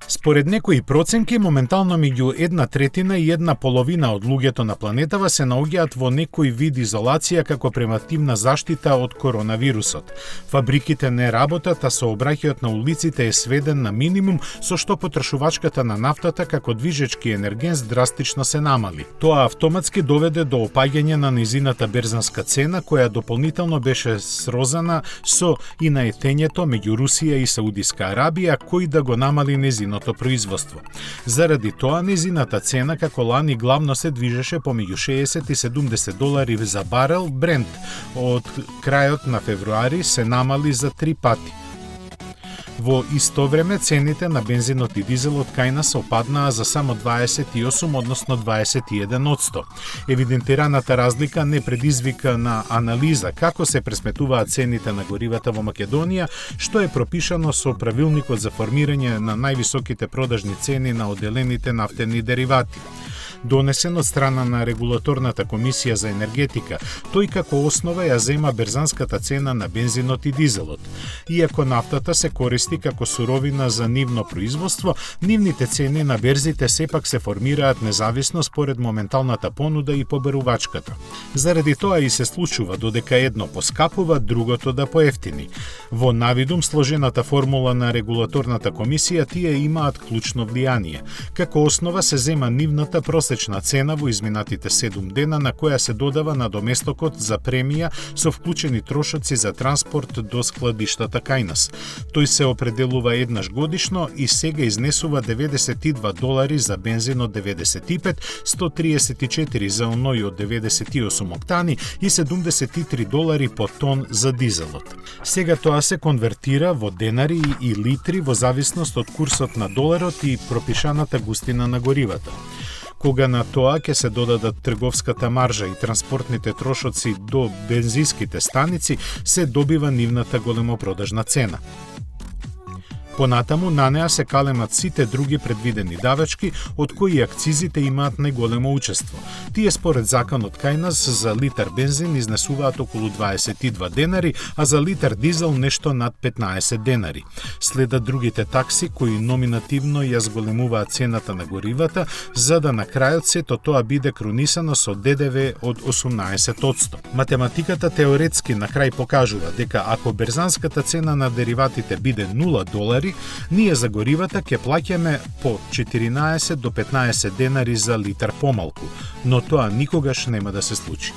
Според некои проценки, моментално меѓу 1/3 и 1/2 од луѓето на планетава се наоѓаат во некој вид изолација како превентивна заштита од коронавирусот. Фабриките не работат, а сообраќајот на улиците е сведен на минимум, со што потрошувачката на нафтата како движечки енерген драстично се намали. Тоа автоматски доведе до опаѓање на низината берзанска цена, која дополнително беше срозана со и наетењето меѓу Русија и Саудиска Арабија, кој да го намали низиното производство. Заради тоа, низината цена како лани главно се движеше помеѓу 60 и 70 долари за барел Брент. Од крајот на февруари се намали за 3 пати. Во исто време, цените на бензинот и дизелот кај нас опаднаа за само 28, односно 21%. Евидентираната разлика не предизвика на анализа како се пресметуваат цените на горивата во Македонија, што е пропишано со правилникот за формирање на највисоките продажни цени на одделените нафтени деривати. Донесен од страна на Регулаторната комисија за енергетика, тој како основа ја зема берзанската цена на бензинот и дизелот. Иако нафтата се користи како суровина за нивно производство, нивните цени на берзите сепак се формираат независно според моменталната понуда и побарувачката. Заради тоа и се случува додека едно поскапува, другото да поевтини. Во навидум сложената формула на Регулаторната комисија тие имаат клучно влијание. Како основа се зема нивната просечна цена во изминатите 7 дена, на која се додава надоместокот за премија со вклучени трошоци за транспорт до складиштата кај нас. Тој се определува еднаш годишно и сега изнесува 92 долари за бензин од 95, 134 за оној од 98 октани и 73 долари по тон за дизелот. Сега тоа се конвертира во денари и литри во зависност од курсот на доларот и пропишаната густина на горивата. Кога на тоа ќе се додадат трговската маржа и транспортните трошоци до бензинските станици, се добива нивната големопродажна цена. Понатаму на неа се калемат сите други предвидени давачки, од кои акцизите имаат најголемо учество. Тие според законот кај нас за литар бензин изнесуваат околу 22 денари, а за литар дизел нешто над 15 денари. Следат другите такси кои номинативно ја зголемуваат цената на горивата, за да на крајот сето тоа биде кронисано со ДДВ од 18%. Математиката теоретски на крај покажува дека ако берзанската цена на дериватите биде 0 долари, ние за горивата ќе плаќаме по 14 до 15 денари за литар помалку, но тоа никогаш нема да се случи.